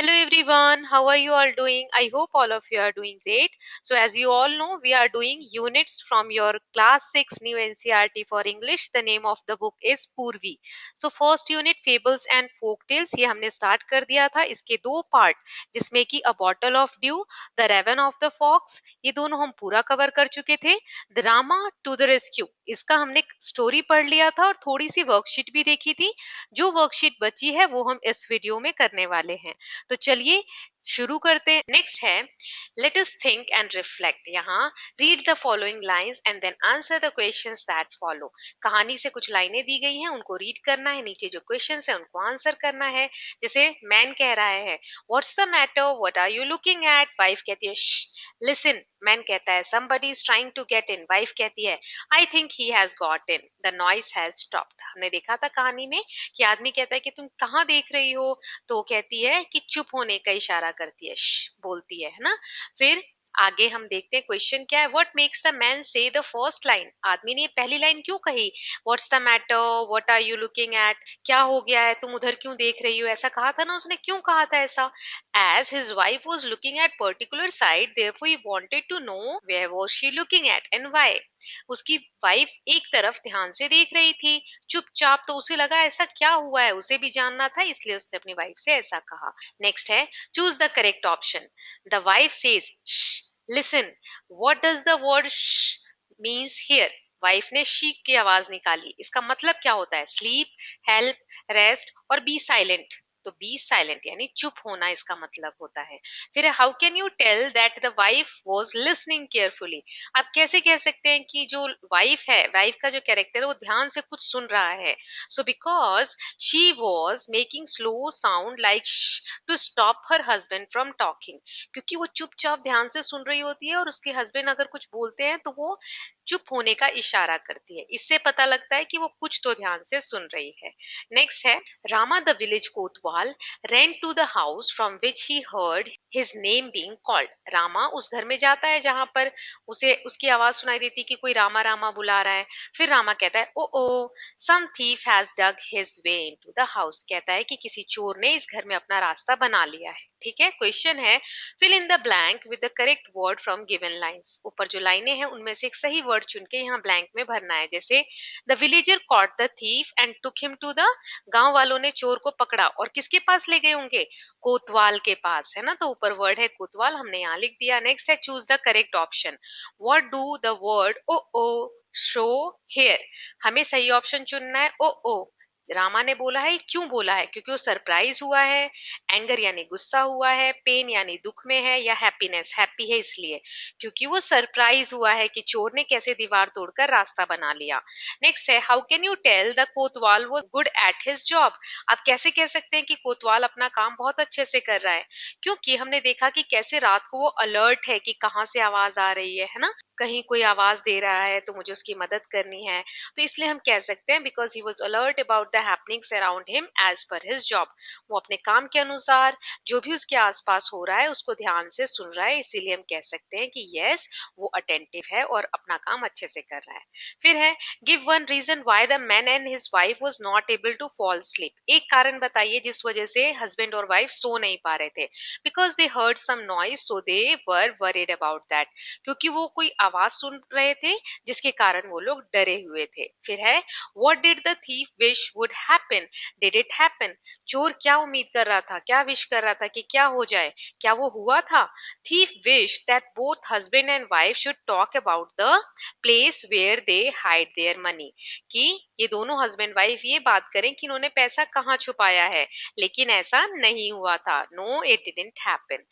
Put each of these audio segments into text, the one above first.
Hello everyone, how are you all doing? I hope all of you are doing great. So, as you all know, we are doing units from your class 6 new NCRT for English. The name of the book is Purvi. So, first unit Fables and Folk Tales ये हमने start कर दिया था. इसके दो part जिसमें कि A Bottle of Dew, The Raven of the Fox ये दोनों हम पूरा कवर कर चुके थे. Drama to the Rescue इसका हमने स्टोरी पढ़ लिया था और थोड़ी सी वर्कशीट भी देखी थी. जो वर्कशीट बची है वो हम इस वीडियो में करने वाले हैं. तो चलिए शुरू करते हैं. नेक्स्ट है let us think and reflect. यहाँ read the following lines and then answer the questions that follow. कहानी से कुछ लाइनें दी गई हैं, उनको रीड करना है, नीचे जो क्वेश्चंस है उनको आंसर करना है. जैसे मैन कह रहा है what's the matter, what are you looking at. Wife कहती है लिसन. मैन कहता है somebody is trying to get in. Wife कहती है I think he has got in. The noise has stopped. हमने देखा था कहानी में कि आदमी कहता है कि तुम कहाँ देख रही हो, तो कहती है कि चुप होने का इशारा करती है, बोलती है ना. फिर आगे हम देखते हैं क्वेश्चन क्या है. What makes the man say the first line. आदमी ने पहली लाइन क्यों कही, what's the matter, what are you looking at, क्या हो गया है, तुम उधर क्यों देख रही हो, ऐसा कहा था ना उसने. क्यों कहा था ऐसा? as his wife was looking at particular side, therefore he wanted to know where was she looking at and why. उसकी वाइफ एक तरफ ध्यान से देख रही थी चुपचाप, तो उसे लगा ऐसा क्या हुआ है, उसे भी जानना था, इसलिए उसने अपनी वाइफ से ऐसा कहा. नेक्स्ट है choose the correct option. The wife says listen. What does the word means here. Wife ने शी की आवाज निकाली. इसका मतलब क्या होता है? स्लीप, हेल्प, रेस्ट और बी साइलेंट. तो बी साइलेंट यानी चुप होना इसका मतलब होता है. फिर how can you tell that the wife was listening carefully. आप कैसे कह सकते हैं कि जो वाइफ है, वाइफ का जो कैरेक्टर है वो ध्यान से कुछ सुन रहा है. So because she was making slow sound like to stop her husband from talking. क्योंकि वो चुपचाप ध्यान से सुन रही होती है और उसके हस्बैंड अगर कुछ बोलते हैं तो वो चुप होने का इशारा करती है. इससे पता लगता है कि वो कुछ तो ध्यान से सुन रही है. नेक्स्ट है Rama the village Kotwal ran to the house from which he heard his name being called. Rama उस घर में जाता है जहां पर उसे उसकी आवाज सुनाई देती कि कोई रामा रामा बुला रहा है. फिर रामा कहता है ओ some thief has dug his way into the house. कहता है कि किसी चोर ने इस घर में अपना रास्ता बना लिया है. ठीक है. क्वेश्चन है fill in the blank with the correct word from given lines. ऊपर जो लाइनें हैं उनमें से एक सही वर्ड चुन के यहाँ ब्लैंक में भरना है. जैसे the villager caught the thief and took him to the. गांव वालों ने चोर को पकड़ा और किसके पास ले गए होंगे? कोतवाल के पास, है ना. तो ऊपर वर्ड है कोतवाल, हमने यहाँ लिख दिया. नेक्स्ट है choose the correct option. What do the word oh show here. हमें सही ऑप्शन चुनना है. ओ रामा ने बोला है, क्यों बोला है? क्योंकि वो सरप्राइज हुआ है, एंगर यानी गुस्सा हुआ है, पेन यानी दुख में है, या हैप्पीनेस हैप्पी है इसलिए. क्योंकि वो सरप्राइज हुआ है कि चोर ने कैसे दीवार तोड़कर रास्ता बना लिया. नेक्स्ट है how can you tell the kotwal was good at his job. आप कैसे कह सकते हैं कि कोतवाल अपना काम बहुत अच्छे से कर रहा है? क्योंकि हमने देखा कि कैसे रात को वो अलर्ट है कि कहाँ से आवाज आ रही है ना. कहीं कोई आवाज दे रहा है तो मुझे उसकी मदद करनी है. तो इसलिए हम कह सकते हैं because he was alert about the happenings around him as per his job. वो अपने काम के अनुसार जो भी उसके आसपास हो रहा है उसको ध्यान से सुन रहा है, इसीलिए हम कह सकते हैं कि यस वो अटेंटिव है और अपना काम अच्छे से कर रहा है. फिर है give one reason why the man and his wife was not able to fall sleep. एक कारण बताइए जिस वजह से हस्बैंड और वाइफ सो नहीं पा रहे थे. Because they heard some noise so they were worried about that. क्योंकि वो कोई आवाज सुन रहे थे जिसके कारण वो लोग डरे हुए थे. फिर है what did the thief wish would happen. Did it happen. चोर क्या उम्मीद कर रहा था, क्या विश कर रहा था कि क्या हो जाए, क्या वो हुआ था? thief wished that both husband and wife should talk about the place where they hide their money. कि ये दोनों हस्बैंड वाइफ ये बात करें कि इन्होंने पैसा कहाँ छुपाया है, लेकिन ऐसा नहीं हुआ था. No it didn't happen.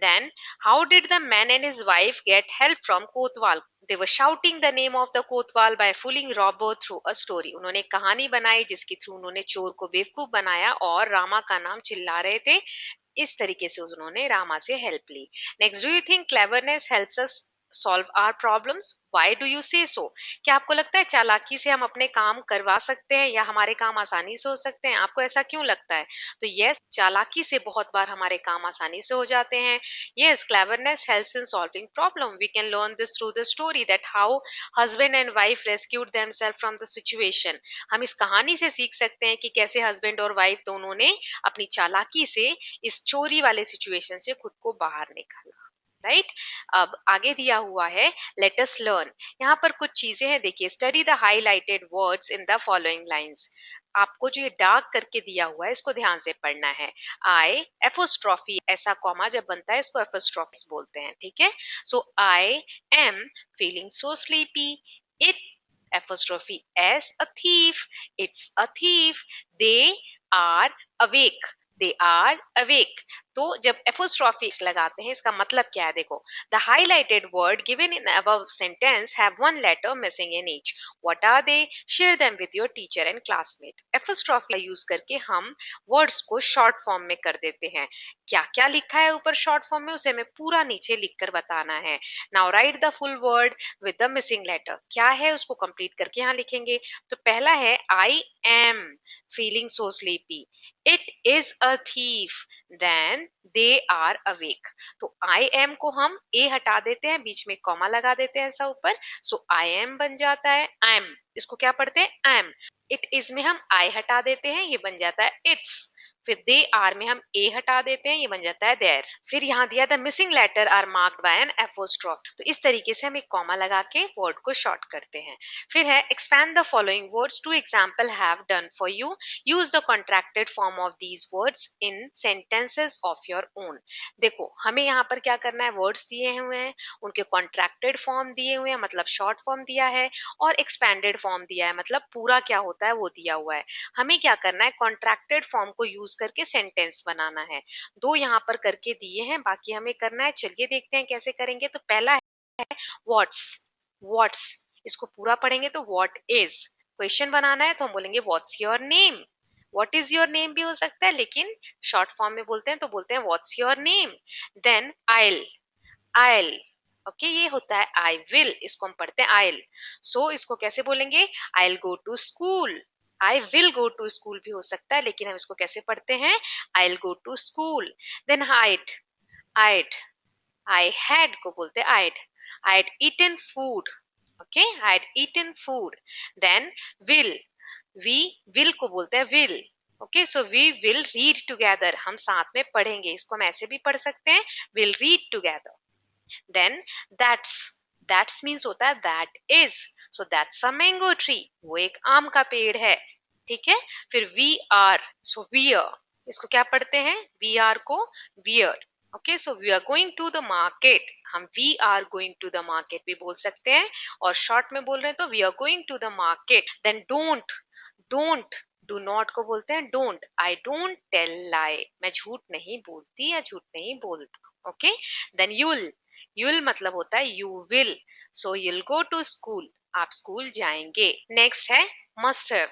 Then how did the man and his wife get help from Kotwal? They were shouting the name of the Kotwal by fooling robber through a story. उन्होंने कहानी बनाई जिसके थ्रू उन्होंने चोर को बेवकूफ बनाया और रामा का नाम चिल्ला रहे थे. इस तरीके से उन्होंने रामा से हेल्प ली. Next, do you think cleverness helps us solve our problems? Why do you say so? क्या आपको लगता है चालाकी से हम अपने काम करवा सकते हैं या हमारे काम आसानी से हो सकते हैं? आपको ऐसा क्यों लगता है? तो यस, चालाकी से बहुत बार हमारे काम आसानी से हो जाते हैं. Yes, cleverness helps in solving problem. We can learn this through the story that how husband and wife rescued themselves from the situation. हम इस कहानी से सीख सकते हैं कि कैसे हस्बैंड और वाइफ दोनों ने अपनी चालाकी से इस चोरी वाले सिचुएशन से खुद को बाहर निकाला. राइट. अब आगे दिया हुआ है लेट अस लर्न. यहाँ पर कुछ चीजें हैं, देखिए. Study the highlighted words in the following lines. आपको जो ये डार्क करके दिया हुआ है इसको ध्यान से पढ़ना है. आई एपोस्ट्रॉफी, ऐसा कॉमा जब बनता है इसको एपोस्ट्रॉफी बोलते हैं. ठीक है. So I am feeling so sleepy. It apostrophe s, a thief, it's a thief. They are awake, they are awake. तो जब apostrophe लगाते हैं इसका मतलब क्या है, देखो. The highlighted word given in the above sentence have one letter missing in each. What are they? Share them with your teacher and classmate. Apostrophe use करके हम वर्ड्स को शॉर्ट फॉर्म में कर देते हैं. क्या क्या लिखा है ऊपर शॉर्ट फॉर्म में उसे हमें पूरा नीचे लिखकर बताना है. Now write the full word with the missing letter. क्या है उसको कंप्लीट करके यहाँ लिखेंगे. तो पहला है I am feeling so sleepy. It is a thief. Then they are awake. तो आई एम को हम ए हटा देते हैं, बीच में कॉमा लगा देते हैं ऐसा ऊपर. सो आई एम बन जाता है आई एम. इसको क्या पढ़ते हैं एम. इट इज में हम आई हटा देते हैं, ये बन जाता है इट्स. फिर दे आर में हम ए हटा देते हैं, ये बन जाता है देयर. फिर यहाँ दिया the missing letter are marked by an apostrophe. तो इस तरीके से हम एक कॉमा लगा के वर्ड को शॉर्ट करते हैं. फिर है expand the following words. Two example have done for you. Use the contracted form of these words in sentences of your own. देखो हमें यहाँ पर क्या करना है, वर्ड्स दिए हुए हैं, उनके कॉन्ट्रैक्टेड फॉर्म दिए हुए हैं मतलब शॉर्ट फॉर्म दिया है, और एक्सपैंडेड फॉर्म दिया है मतलब पूरा क्या होता है वो दिया हुआ है. हमें क्या करना है, कॉन्ट्रैक्टेड फॉर्म को यूज करके सेंटेंस बनाना है. दो यहाँ पर करके दिए हैं, बाकी हमें करना है. चलिए देखते हैं कैसे करेंगे. तो पहला है व्हाट्स. व्हाट्स इसको पूरा पढ़ेंगे तो व्हाट इज. क्वेश्चन बनाना है तो हम बोलेंगे what's your name. What is your name भी हो सकता है, लेकिन शॉर्ट फॉर्म में बोलते हैं तो बोलते हैं what's your name. Then I'll. I'll okay ये होता है आई विल, इसको हम पढ़ते हैं आइल. सो इसको कैसे बोलेंगे, I go to school. I will go to school भी हो सकता है, लेकिन हम इसको कैसे पढ़ते हैं, I go to school. Then हाइड. आइड. आई हैड को बोलते हैं I'd. I'd eaten food. Okay I'd eaten food. Then will. We will को बोलते हैं will. Okay so we will read together, हम साथ में पढ़ेंगे. इसको हम ऐसे भी पढ़ सकते हैं, will read together. Then that's. That's means होता है that is. So that's a mango tree, वो एक आम का पेड़ है. ठीक है. फिर वी आर. So wear. इसको क्या पढ़ते हैं, वी आर को we're. Okay so we are going to the market. हम we are going to the market भी बोल सकते हैं, और शॉर्ट में बोल रहे हैं तो we are going to the market. Then don't. Don't do not को बोलते हैं don't. I don't tell lie, मैं झूठ नहीं बोलती या झूठ नहीं बोलता. ओके. Then you'll. यूल मतलब होता है you will. So you'll go to school, आप स्कूल जाएंगे. नेक्स्ट है मस्ट हैव.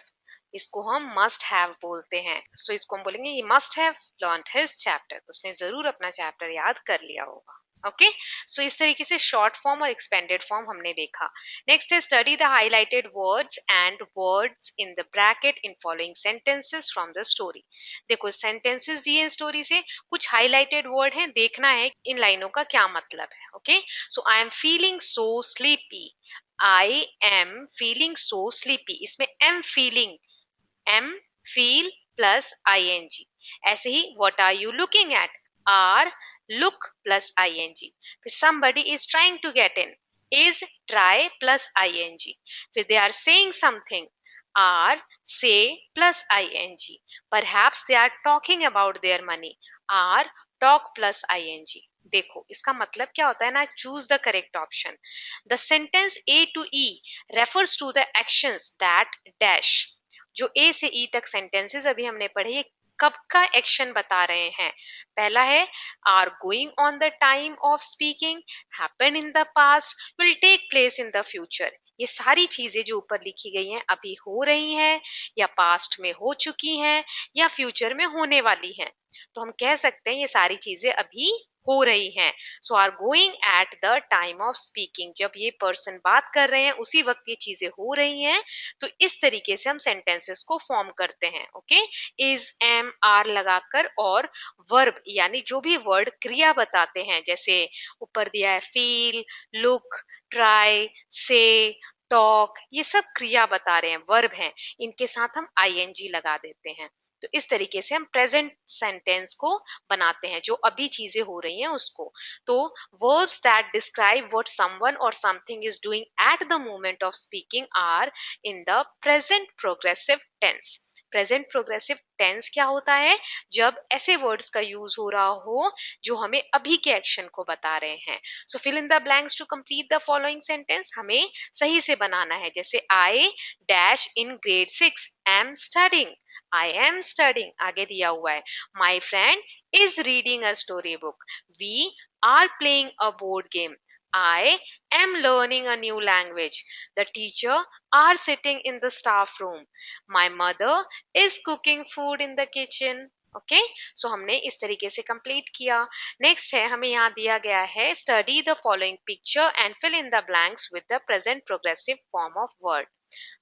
इसको हम मस्ट हैव बोलते हैं. सो इसको हम बोलेंगे he must have learned his chapter, उसने जरूर अपना चैप्टर याद कर लिया होगा. ओके सो इस तरीके से शॉर्ट फॉर्म और एक्सपेंडेड फॉर्म हमने देखा. नेक्स्ट है study the highlighted words and words in the bracket in following sentences from the story. देखो सेंटेंसेस दिए स्टोरी से, कुछ हाईलाइटेड वर्ड हैं, देखना है इन लाइनों का क्या मतलब है. Okay so I am feeling so sleepy. I am feeling so sleepy, इसमें am feeling, am feel plus ing. ऐसे ही what are you looking at, are look plus ing. फिर somebody is trying to get in, is try plus ing. फिर they are saying something, are say plus ing. Perhaps they are talking about their money, are talk plus ing. देखो इसका मतलब क्या होता है ना, choose the correct option. The sentence A to E refers to the actions that dash. जो A से ई तक सेंटेंसेस अभी हमने पढ़े, ये कब का एक्शन बता रहे हैं. पहला है are going on the time of speaking, happen in the past, will take place in the future. ये सारी चीजें जो ऊपर लिखी गई हैं अभी हो रही हैं, या पास्ट में हो चुकी हैं, या फ्यूचर में होने वाली हैं. तो हम कह सकते हैं ये सारी चीजें अभी हो रही हैं। So are going at the time of speaking, जब ये पर्सन बात कर रहे हैं उसी वक्त ये चीजें हो रही हैं। तो इस तरीके से हम सेंटेंसेस को फॉर्म करते हैं। ओके, इज, एम, आर लगाकर, और वर्ब यानी जो भी वर्ड क्रिया बताते हैं, जैसे ऊपर दिया है फील, लुक, ट्राई, से, टॉक, ये सब क्रिया बता रहे हैं, वर्ब हैं, इनके साथ हम आईएनजी लगा देते हैं। तो इस तरीके से हम प्रेजेंट सेंटेंस को बनाते हैं, जो अभी चीजें हो रही हैं उसको। तो verbs that describe what someone or something is doing at the moment of speaking are in the present progressive tense। Present progressive tense क्या होता है? जब ऐसे वर्ड्स का यूज हो रहा हो जो हमें अभी के एक्शन को बता रहे हैं। So fill in the blanks to complete the following sentence, हमें सही से बनाना है। जैसे I dash in grade 6 am studying, I am studying आगे दिया हुआ है। My friend is reading a story book, we are playing a board game, I am learning a new language. The teacher are sitting in the staff room. My mother is cooking food in the kitchen. Okay, so हमने इस तरीके से complete किया। Next है, हमें यहाँ दिया गया है study the following picture and fill in the blanks with the present progressive form of word.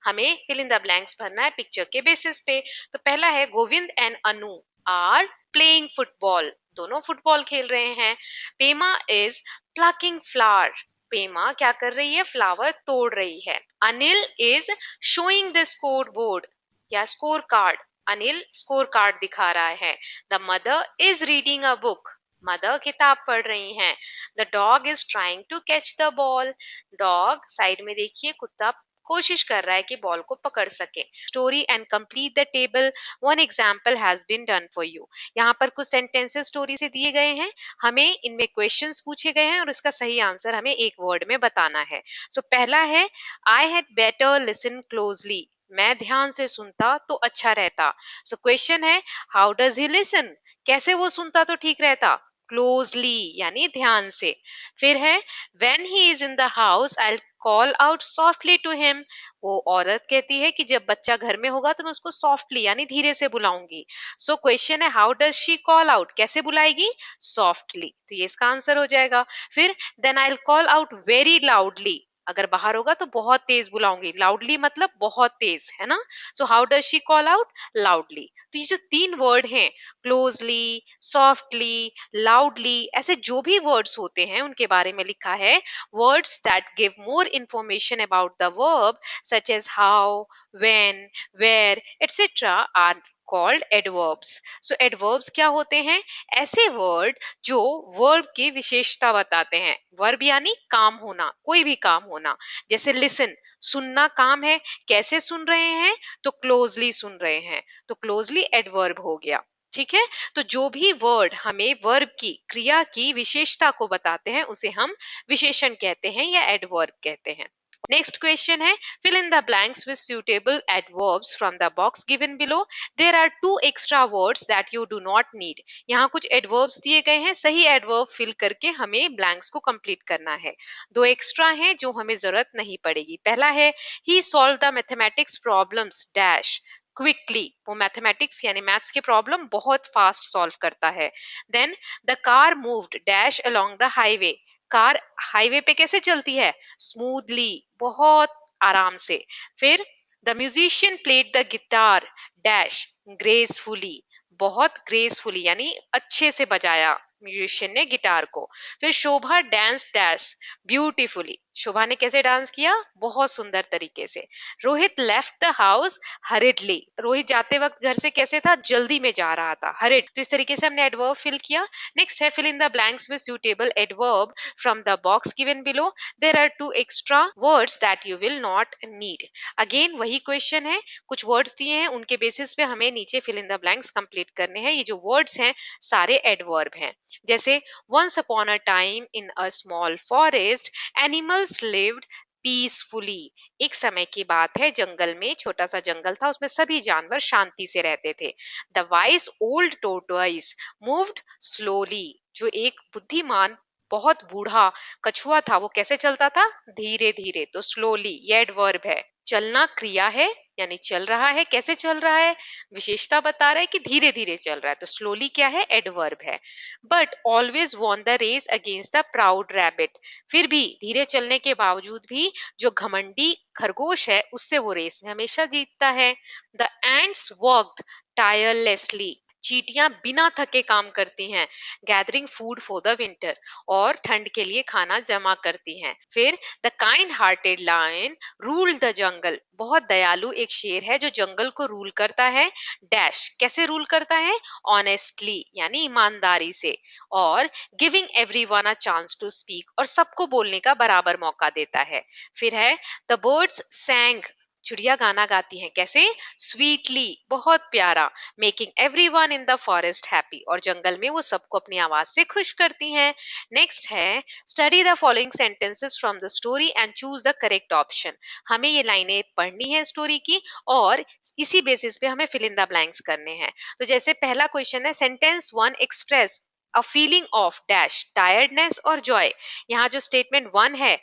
हमें फिल इन द ब्लैंक्स भरना है पिक्चर के बेसिस पे। तो पहला है Govind and Anu are playing football, दोनों फुटबॉल खेल रहे हैं। Pema is plucking flower, Pema क्या कर रही है? फ्लावर तोड़ रही है। Anil is showing the score board या score card, Anil score card दिखा रहा है। The mother is reading a book, mother किताब पढ़ रही हैं। The dog is trying to catch the ball, dog side में देखिए कुत्ता कोशिश कर रहा है कि बॉल को पकड़ सके। Story and complete the table, one example has been done for you. यहाँ पर कुछ सेंटेंसेस स्टोरी से दिए गए हैं, हमें इनमें क्वेश्चंस पूछे गए हैं और इसका सही आंसर हमें एक वर्ड में बताना है। सो पहला है I had better listen closely, मैं ध्यान से सुनता तो अच्छा रहता। सो क्वेश्चन है हाउ डज ही लिसन, कैसे वो सुनता तो ठीक रहता? क्लोजली यानी ध्यान से। फिर है when he is in the house I call out softly to him, वो औरत कहती है कि जब बच्चा घर में होगा तो मैं उसको सॉफ्टली यानी धीरे से बुलाऊंगी। सो क्वेश्चन है how does she call out, कैसे बुलाएगी? सॉफ्टली, तो ये इसका आंसर हो जाएगा। फिर then I call out very loudly, अगर बाहर होगा तो बहुत तेज बुलाऊंगी, लाउडली मतलब बहुत तेज, है ना? So how does she call out? Loudly. तो ये जो तीन वर्ड हैं क्लोजली, सॉफ्टली, लाउडली, ऐसे जो भी वर्ड्स होते हैं उनके बारे में लिखा है words that give more information about the verb such as how, when, where, etc. are called adverbs। so adverbs क्या होते हैं? ऐसे वर्ड जो वर्ब की विशेषता बताते हैं। वर्ब यानी काम होना, कोई भी काम होना। जैसे लिसन, सुनना काम है, कैसे सुन रहे हैं? तो क्लोजली सुन रहे हैं, तो क्लोजली एडवर्ब हो गया। ठीक है, तो जो भी वर्ड हमें वर्ब की क्रिया की विशेषता को बताते हैं उसे हम विशेषण कहते हैं या एडवर्ब कहते हैं। नेक्स्ट क्वेश्चन है fill in the blanks with suitable adverbs from the box given below। there are two extra words that you do not need। यहाँ कुछ एडवर्ब्स दिए गए हैं, सही एडवर्ब फिल करके हमें ब्लैंक्स को कंप्लीट करना है। दो एक्स्ट्रा हैं जो हमें जरूरत नहीं पड़ेगी। पहला है he solved the mathematics problems dash quickly, वो मैथमेटिक्स यानी मैथ्स के प्रॉब्लम बहुत फास्ट सॉल्व करता है। Then the car moved dash along the highway, car highway पे कैसे चलती है? स्मूथली, बहुत आराम से। फिर the musician played the guitar dash gracefully, बहुत ग्रेसफुली यानी अच्छे से बजाया म्यूजिशियन ने गिटार को। फिर Shobha dance dash beautifully, Shobha ने कैसे डांस किया? बहुत सुंदर तरीके से। Rohit left the house हरिडली, Rohit जाते वक्त घर से कैसे था? जल्दी में जा रहा था, हरिड। तो इस तरीके से हमने एडवर्ब फिल किया। नेक्स्ट है fill in the blanks with suitable adverb from the box given below. There are two extra words that you will not need. Again वही क्वेश्चन है, कुछ वर्ड्स दिए हैं उनके बेसिस पे हमें नीचे fill in the blanks complete करने हैं। ये जो वर्ड्स हैं सारे एडवर्ब हैं। जैसे once upon a time in a small forest animals lived peacefully, एक समय की बात है, जंगल में छोटा सा जंगल था, उसमें सभी जानवर शांति से रहते थे। The wise old tortoise moved slowly, जो एक बुद्धिमान बहुत बूढ़ा कछुआ था वो कैसे चलता था? धीरे धीरे, तो स्लोली ये एडवर्ब है। चलना क्रिया है यानी चल रहा है, कैसे चल रहा है, विशेषता बता रहा है कि धीरे धीरे चल रहा है, तो स्लोली क्या है, एडवर्ब है। But always won the race against the proud rabbit, फिर भी धीरे चलने के बावजूद भी जो घमंडी खरगोश है उससे वो रेस में हमेशा जीतता है। द एंड्स वर्कड टायरलेसली, चींटियां बिना थके काम करती हैं, gathering food for the winter, और ठंड के लिए खाना जमा करती हैं। फिर the kind hearted lion rule the jungle, बहुत दयालु एक शेर है जो जंगल को रूल करता है। डैश, कैसे रूल करता है, ऑनेस्टली यानी ईमानदारी से, और giving everyone a chance to speak, और सबको बोलने का बराबर मौका देता है। फिर है द बर्ड्स सैंग, चिड़िया गाना गाती हैं, कैसे, स्वीटली, बहुत प्यारा, making everyone in the forest happy, और जंगल में वो सबको अपनी आवाज से खुश करती हैं। नेक्स्ट है study the following sentences from the story and choose the correct option, हमें ये लाइनें पढ़नी है स्टोरी की और इसी बेसिस पे हमें फिल इन द ब्लैंक्स करने हैं। तो जैसे पहला क्वेश्चन है, sentence one express a feeling of dash tiredness और जॉय, यहाँ जो स्टेटमेंट वन है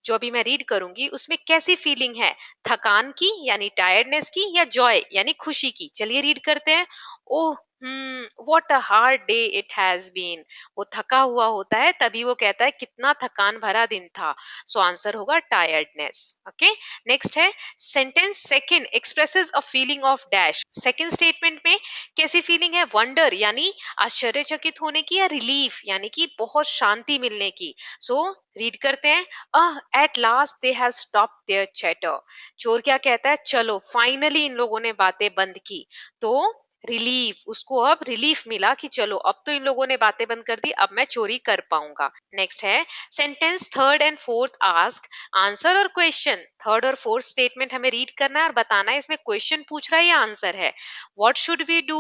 जो अभी मैं रीड करूंगी उसमें कैसी फीलिंग है, थकान की यानी टायर्डनेस की, या जॉय यानी खुशी की। चलिए रीड करते हैं। Oh, what a hard day it has been, वो थका हुआ होता है तभी वो कहता है कितना थकान भरा दिन था, सो आंसर होगा टायर्डनेस। ओके, नेक्स्ट है sentence second expresses a feeling of dash, second statement में कैसी फीलिंग है, वंडर यानी आश्चर्यचकित होने की, या रिलीफ यानी कि बहुत शांति मिलने की। सो रीड करते हैं। At last they have stop their chatter, चोर क्या कहता है, चलो फाइनली इन लोगों ने बातें बंद की, तो रिलीफ, उसको अब रिलीफ मिला कि चलो अब तो इन लोगों ने बातें बंद कर दी, अब मैं चोरी कर पाऊंगा। नेक्स्ट है sentence third and fourth ask answer और क्वेश्चन, थर्ड और फोर्थ स्टेटमेंट हमें रीड करना है और बताना है इसमें क्वेश्चन पूछ रहा है या आंसर है। What should we do,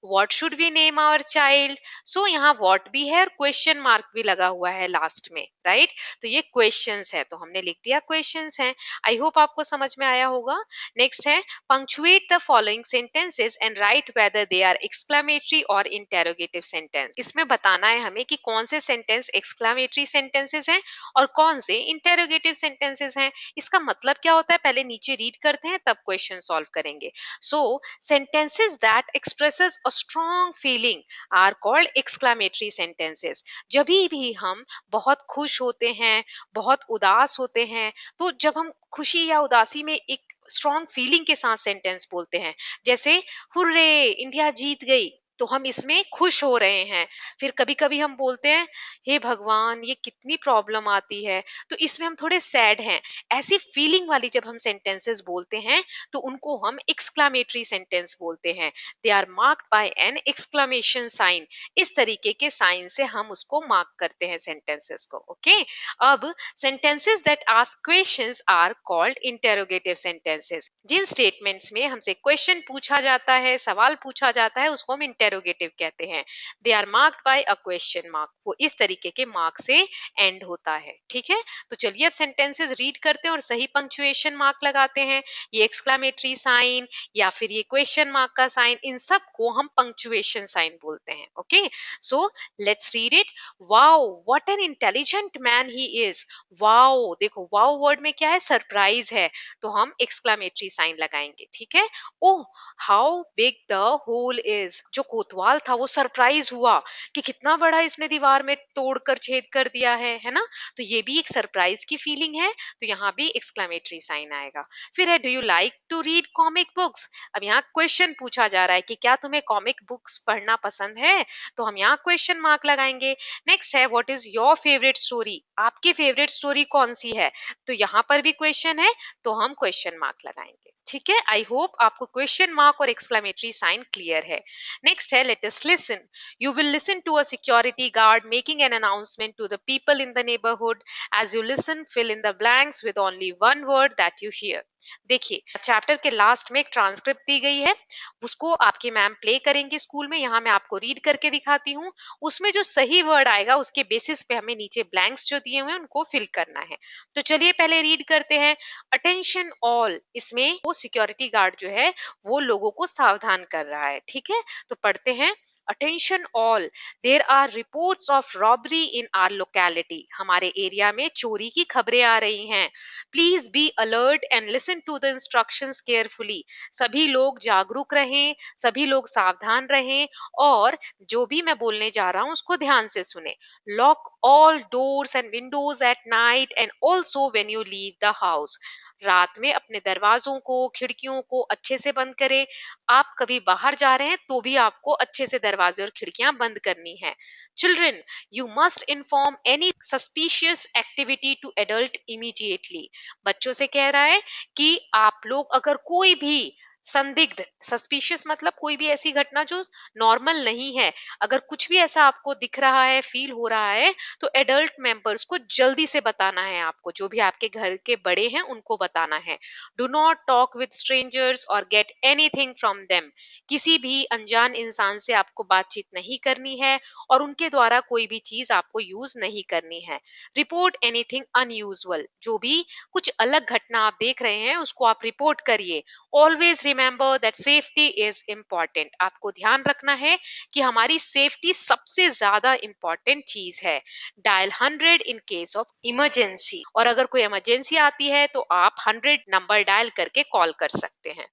what should we name our child, so यहाँ व्हाट भी है और क्वेश्चन मार्क भी लगा हुआ है लास्ट में, राइट। तो ये क्वेश्चंस है तो हमने लिख दिया क्वेश्चंस हैं। आई होप आपको समझ में आया होगा। नेक्स्ट है punctuate the following sentences and write whether they are exclamatory or interrogative sentence, इसमें बताना है हमें कि कौन से सेंटेंस exclamatory sentences हैं और कौन से interrogative sentences हैं। इसका मतलब क्या होता है पहले नीचे रीड करते हैं तब क्वेश्चन सॉल्व करेंगे। सो sentences that expresses a strong feeling are called exclamatory sentences, जब भी हम बहुत खुश होते हैं, बहुत उदास होते हैं, तो जब हम खुशी या उदासी में एक स्ट्रॉन्ग फीलिंग के साथ सेंटेंस बोलते हैं, जैसे हुर्रे इंडिया जीत गई, तो हम इसमें खुश हो रहे हैं। फिर कभी कभी हम बोलते हैं हे भगवान ये कितनी प्रॉब्लम आती है, तो इसमें हम थोड़े सैड हैं। ऐसी फीलिंग वाली जब हम सेंटेंसेस बोलते हैं तो उनको हम एक्सक्लामेटरी सेंटेंस बोलते हैं। They are marked by an exclamation sign, इस तरीके के साइन से हम उसको मार्क करते हैं सेंटेंसेस को। ओके, अब sentences that ask questions are called interrogative sentences, जिन स्टेटमेंट्स में हमसे क्वेश्चन पूछा जाता है, सवाल पूछा जाता है, उसको हम इंटेरोगेटिव कहते हैं। They are marked by a question mark, वो इस तरीके के मार्क से एंड होता है। ठीक है, तो चलिए अब सेंटेंसेस रीड करते हैं और सही पंक्चुएशन मार्क लगाते हैं। ये एक्सक्लामेटरी साइन या फिर ये क्वेश्चन मार्क का साइन, इन सब को हम पंक्चुएशन साइन बोलते हैं। Okay, so let's read it. Wow what an intelligent man he is, wow, देखो वाओ वर्ड में क्या है, सरप्राइज है, तो हम एक्सक्लामेटरी साइन लगाएंगे। ठीक है। Oh how big the hole is, जो कोतवाल था वो सरप्राइज हुआ कि कितना बड़ा इसने दीवार में तोड़कर छेद कर दिया है ना, तो ये भी एक सरप्राइज की फीलिंग है, तो यहाँ भी एक्सक्लामेटरी साइन आएगा। फिर है do you like to read comic books, अब यहाँ क्वेश्चन पूछा जा रहा है कि क्या तुम्हें कॉमिक बुक्स पढ़ना पसंद है, तो हम यहाँ क्वेश्चन मार्क लगाएंगे। नेक्स्ट है what is your favourite story, आपकी फेवरेट स्टोरी कौन सी है, तो यहाँ पर भी क्वेश्चन है तो हम क्वेश्चन मार्क लगाएंगे। ठीक है, आई होप आपको क्वेश्चन मार्क और एक्सक्लेमेटरी साइन क्लियर है। नेक्स्ट है let us listen. You will listen to a security guard making an announcement to the people in the neighbourhood. As you listen fill in the blanks with only one word that you hear. देखिए chapter के last में एक transcript दी गई है, उसको आपकी ma'am play करेंगे school में, यहाँ मैं आपको रीड करके दिखाती हूँ। उसमें जो सही वर्ड आएगा उसके बेसिस पे हमें नीचे ब्लैंक्स जो दिए हुए हैं उनको फिल करना है। तो चलिए पहले रीड करते हैं। अटेंशन ऑल, इसमें वो सिक्योरिटी गार्ड जो है वो लोगों को सावधान कर रहा है। ठीक है, तो पढ़ते हैं। Attention all, there are reports of robbery in our locality, हमारे एरिया में चोरी की खबरें आ रही हैं। Please be alert and listen to the instructions carefully, सभी लोग जागरूक रहें, सभी लोग सावधान रहें और जो भी मैं बोलने जा रहा हूँ उसको ध्यान से सुने। Lock all doors and Windows at night and also when you leave the house, रात में अपने दरवाजों को खिड़कियों को अच्छे से बंद करें। आप कभी बाहर जा रहे हैं तो भी आपको अच्छे से दरवाजे और खिड़कियां बंद करनी है। Children, you must inform any suspicious activity to adult immediately, बच्चों से कह रहा है कि आप लोग अगर कोई भी संदिग्ध, सस्पिशियस मतलब कोई भी ऐसी घटना जो नॉर्मल नहीं है, अगर कुछ भी ऐसा आपको दिख रहा है फील हो रहा है तो एडल्ट मेंबर्स को जल्दी से बताना है, आपको जो भी आपके घर के बड़े हैं उनको बताना है। Do not talk with strangers और गेट एनीथिंग फ्रॉम देम, किसी भी अनजान इंसान से आपको बातचीत नहीं करनी है और उनके द्वारा कोई भी चीज आपको यूज नहीं करनी है। रिपोर्ट एनीथिंग अनयूजुअल, जो भी कुछ अलग घटना आप देख रहे हैं उसको आप रिपोर्ट करिए। Always remember that safety is important, आपको ध्यान रखना है कि हमारी सेफ्टी सबसे ज्यादा इंपॉर्टेंट चीज है। Dial 100 in case of emergency, और अगर कोई इमरजेंसी आती है तो आप 100 नंबर डायल करके कॉल कर सकते हैं।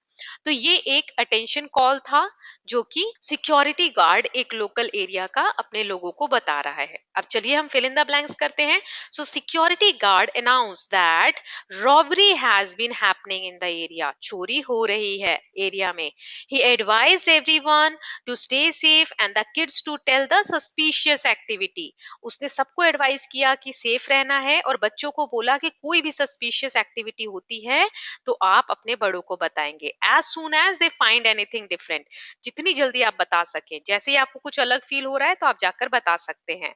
तो ये एक अटेंशन कॉल था जो कि सिक्योरिटी गार्ड एक लोकल एरिया का अपने लोगों को बता रहा है। अब चलिए हम फिल इन द ब्लैंक्स करते हैं। So security guard announce that robbery has been happening in the area, चोरी हो रही है एरिया में। He advised everyone to stay safe and the kids to tell the suspicious activity, उसने सबको advice किया कि सेफ रहना है और बच्चों को बोला कि कोई भी सस्पिशियस एक्टिविटी होती है तो आप अपने बड़ों को बताएंगे as soon as they find anything different, जितनी जल्दी आप बता सकें, जैसे ही आपको कुछ अलग फील हो रहा है तो आप जाकर बता सकते हैं।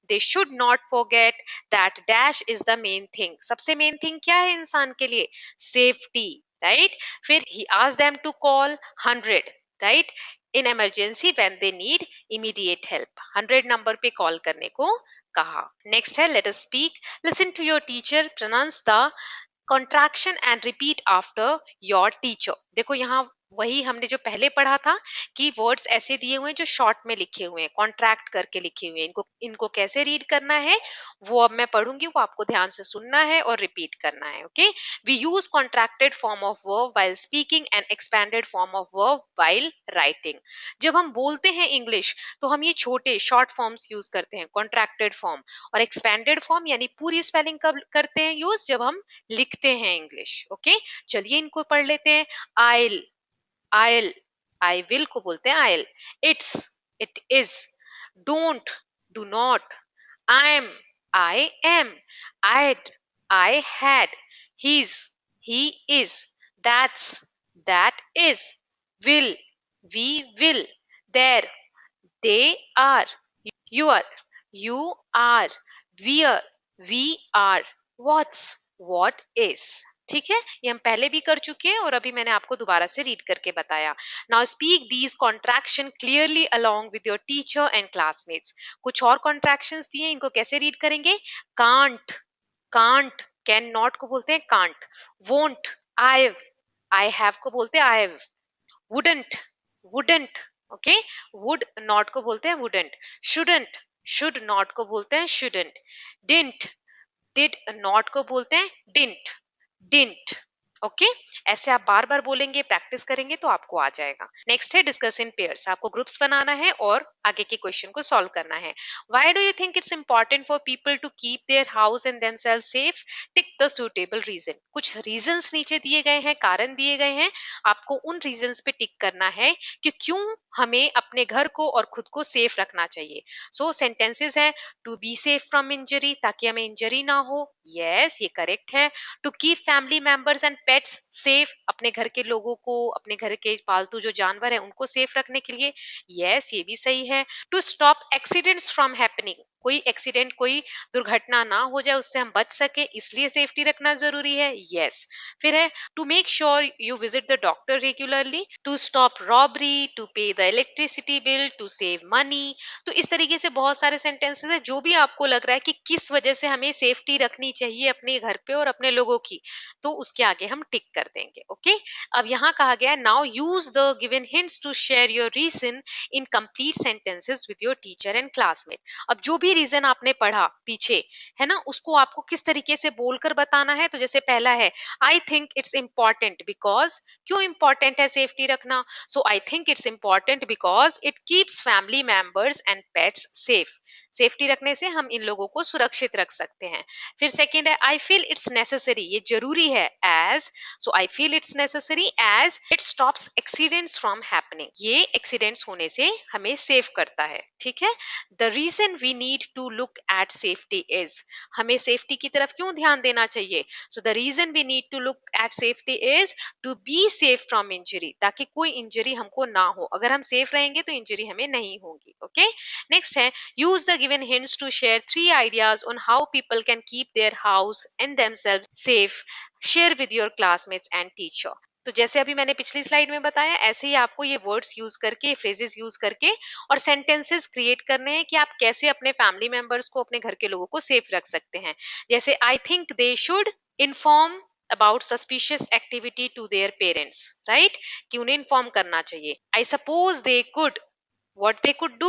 They should not forget that dash is the main thing, सबसे मेन थिंग क्या है इंसान के लिए? Safety, right. फिर ही asked them to call 100, right, in emergency when they need immediate help, 100 number पे कॉल करने को कहा। नेक्स्ट है let us speak, listen to your teacher, pronounce the contraction and repeat after your teacher. देखो यहाँ वही हमने जो पहले पढ़ा था कि वर्ड्स ऐसे दिए हुए हैं जो शॉर्ट में लिखे हुए हैं, कॉन्ट्रैक्ट करके लिखे हुए हैं, इनको इनको कैसे रीड करना है वो अब मैं पढ़ूंगी, वो आपको ध्यान से सुनना है और रिपीट करना है। Okay, we use contracted form of verb while speaking and expanded form of verb while writing. जब हम बोलते हैं इंग्लिश तो हम ये छोटे शॉर्ट फॉर्म्स यूज करते हैं, कॉन्ट्रैक्टेड फॉर्म, और एक्सपैंडेड फॉर्म यानी पूरी स्पेलिंग कब करते हैं यूज? जब हम लिखते हैं इंग्लिश। ओके, चलिए इनको पढ़ लेते हैं। आइल, आइल, आई विल को बोलते हैं I'll. It's, it is. Don't, do not. I am, I am. I'd, I had. He's, he is. That's, that is. We'll, we will. They're, they are. your, you are। we're, we are। what's, what is। ठीक है, ये हम पहले भी कर चुके हैं और अभी मैंने आपको दोबारा से रीड करके बताया। Now speak these contraction clearly along with your teacher and classmates. कुछ और कॉन्ट्रैक्शंस दिए, इनको कैसे रीड करेंगे? कांट, कांट, कैन नॉट को बोलते हैं कांट। वोंट, आई हैव को बोलते हैं आई, wouldn't, wouldn't। Okay, would not को बोलते हैं wouldn't। shouldn't, should not को बोलते हैं shouldn't। didn't, did not को बोलते हैं didn't, didn't। ओके, ऐसे आप बार बार बोलेंगे, प्रैक्टिस करेंगे तो आपको आ जाएगा। नेक्स्ट है डिस्कस इन पेयर्स, आपको ग्रुप्स बनाना है और आगे के क्वेश्चन को सॉल्व करना है। Why do you think it's important for people to keep their house and themself safe? Tick the suitable reason, कुछ रीजंस नीचे दिए गए हैं, कारण दिए गए हैं, आपको उन रीजंस पे टिक करना है कि क्यों हमें अपने घर को और खुद को सेफ रखना चाहिए। सो सेंटेंसेस है, to be safe from injury, ताकि हमें इंजरी ना हो, यस ये करेक्ट है। To keep family members and pets safe, अपने घर के लोगों को, अपने घर के पालतू जो जानवर है उनको सेफ रखने के लिए, यस ये भी सही है। To stop accidents from happening, कोई एक्सीडेंट, कोई दुर्घटना ना हो जाए, उससे हम बच सके, इसलिए सेफ्टी रखना जरूरी है। यस। फिर है to make sure you visit the doctor regularly, to stop robbery, to pay the electricity bill, to save money. तो इस तरीके से बहुत सारे सेंटेंसेस है, जो भी आपको लग रहा है कि किस वजह से हमें सेफ्टी रखनी चाहिए अपने घर पे और अपने लोगों की, तो उसके आगे हम टिक कर देंगे। ओके। अब यहाँ कहा गया है now use the given hints to share your reason in complete sentences with your teacher and classmate. अब जो भी रीजन आपने पढ़ा पीछे, है ना, उसको आपको किस तरीके से बोलकर बताना है। तो जैसे पहला है, I think it's important because, क्यों इंपॉर्टेंट है सेफ्टी रखना? So I think it's important because it keeps family members and pets safe. Safety रखने से हम इन लोगों को सुरक्षित रख सकते हैं। फिर सेकेंड है, आई फील इट्स नेसेसरी, ये जरूरी है, as, so I feel it's necessary as it stops accidents from happening, ये एक्सीडेंट्स होने से हमें सेव करता है। ठीक है। The reason we need to look at safety is, हमें सेफ्टी की तरफ क्यों ध्यान देना चाहिए? So the reason we need to look at safety is to be safe from injury, ताकि कोई इंजरी हमको ना हो। अगर हम सेफ रहेंगे तो इंजरी हमें नहीं होगी। ओके। नेक्स्ट है, use the given hints to share three ideas on how people can keep their house and themselves safe. Share with your classmates and teacher. तो जैसे अभी मैंने पिछली स्लाइड में बताया, ऐसे ही आपको ये वर्ड्स यूज करके, फ्रेजेस यूज करके और सेंटेंसेस क्रिएट करने हैं कि आप कैसे अपने फैमिली मेंबर्स को, अपने घर के लोगों को सेफ रख सकते हैं। जैसे I think they should inform about suspicious activity to their parents, right, कि उन्हें इन्फॉर्म करना चाहिए। I suppose they could, what they could do.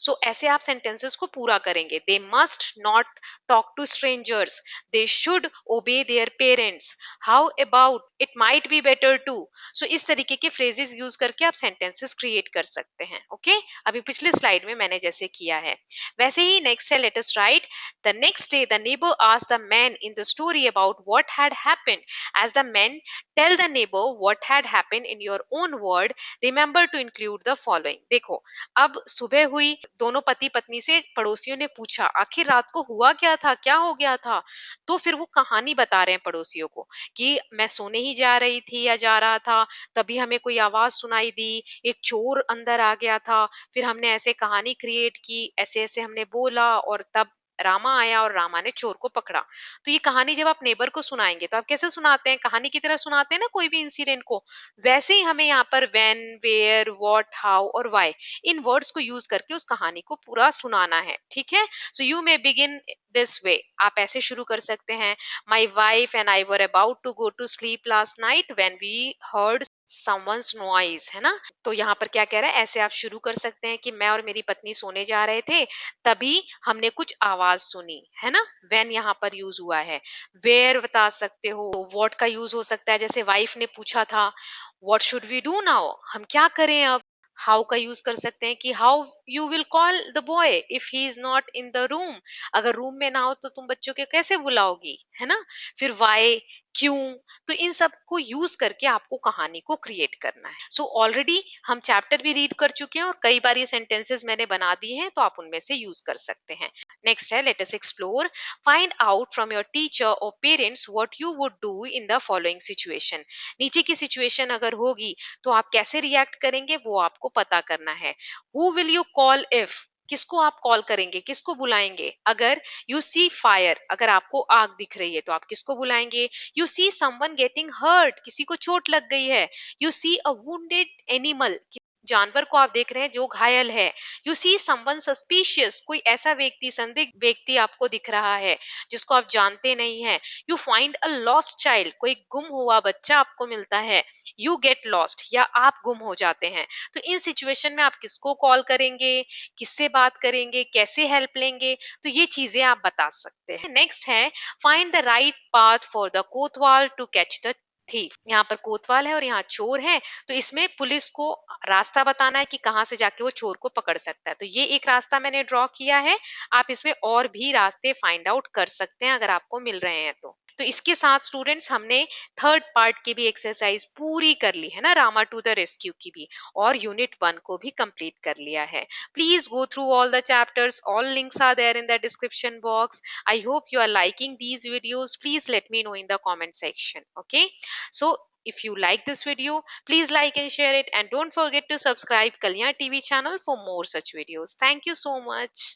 So ऐसे आप sentences को पूरा करेंगे। They must not talk to strangers, they should obey their parents, how about it might be better to। so इस तरीके के phrases use करके आप sentences create कर सकते हैं। okay? अभी पिछले slide में मैंने जैसे किया है वैसे ही next है, let us write, the next day the neighbor asked the man in the story about what had happened। as the man tell the neighbor what had happened in your own word, remember to include the following। देखो, अब सुबह हुई, दोनों पति पत्नी से पड़ोसियों ने पूछा आखिर रात को हुआ क्या था, क्या हो गया था। तो फिर वो कहानी बता रहे हैं पड़ोसियों को कि मैं सोने ही जा रही थी या जा रहा था, तभी हमें कोई आवाज सुनाई दी, एक चोर अंदर आ गया था। फिर हमने ऐसे कहानी क्रिएट की, ऐसे ऐसे हमने बोला और तब रामा आया और रामा ने चोर को पकड़ा। तो ये कहानी जब आप नेबर को सुनाएंगे तो आप कैसे सुनाते हैं, कहानी की तरह सुनाते हैं ना कोई भी इंसिडेंट को। वैसे ही हमें यहाँ पर व्हेन, वेयर, व्हाट, हाउ और व्हाई, इन वर्ड्स को यूज करके उस कहानी को पूरा सुनाना है। ठीक है। So you may begin this way, आप ऐसे शुरू कर सकते हैं, my wife and I were about to go to sleep last night when we heard someone's noise, है ना। तो यहाँ पर क्या कह रहा है, ऐसे आप शुरू कर सकते हैं कि मैं और मेरी पत्नी सोने जा रहे थे, तभी हमने कुछ आवाज सुनी, है ना। व्हेन यहाँ पर यूज हुआ है। वेयर बता सकते हो, व्हाट का यूज हो सकता है, जैसे वाइफ ने पूछा था what should we do now, हम क्या करें अब। हाउ का यूज कर सकते हैं कि how you will call the boy if he is not in the room, अगर रूम में ना हो तो तुम बच्चों के कैसे बुलाओगी, है ना। फिर वाई, क्यों। तो इन सब को यूज करके आपको कहानी को क्रिएट करना है। सो ऑलरेडी हम चैप्टर भी रीड कर चुके हैं और कई बार ये सेंटेंसेस मैंने बना दिए हैं, तो आप उनमें से यूज कर सकते हैं। नेक्स्ट है, let us explore, find out from your teacher और parents what you would do in the following situation. नीचे की सिचुएशन अगर होगी तो आप कैसे रिएक्ट करेंगे वो आपको पता करना है। Who will you call if, किसको आप कॉल करेंगे, किसको बुलाएंगे। अगर यू सी फायर, अगर आपको आग दिख रही है तो आप किसको बुलाएंगे। You see someone getting hurt, किसी को चोट लग गई है। You see a wounded animal, जानवर को आप देख रहे हैं जो घायल है। यू सी समवन सस्पिशियस, कोई ऐसा व्यक्ति, संदिग्ध व्यक्ति आपको दिख रहा है जिसको आप जानते नहीं है। You find a lost child, कोई गुम हुआ बच्चा आपको मिलता है। यू गेट लॉस्ट, या आप गुम हो जाते हैं। तो इन सिचुएशन में आप किसको कॉल करेंगे, किससे बात करेंगे, कैसे हेल्प लेंगे, तो ये चीजें आप बता सकते हैं। नेक्स्ट है, find the right path for the Kotwal to catch the thief. यहाँ पर कोतवाल है और यहाँ चोर है, तो इसमें पुलिस को रास्ता बताना है कि कहाँ से जाके वो चोर को पकड़ सकता है। तो ये एक रास्ता मैंने ड्रॉ किया है, आप इसमें और भी रास्ते फाइंड आउट कर सकते हैं अगर आपको मिल रहे हैं तो इसके साथ स्टूडेंट्स हमने थर्ड पार्ट की भी एक्सरसाइज पूरी कर ली है ना, रामा टू द रेस्क्यू की भी, और यूनिट 1 को भी कंप्लीट कर लिया है। Please go through all the chapters, all links are there in the description box. I hope you are liking these videos. Please let me know in the comment section. Okay, so if you like this video, please like and share it, and don't forget to subscribe Kalyan TV channel for more such videos. Thank you so much.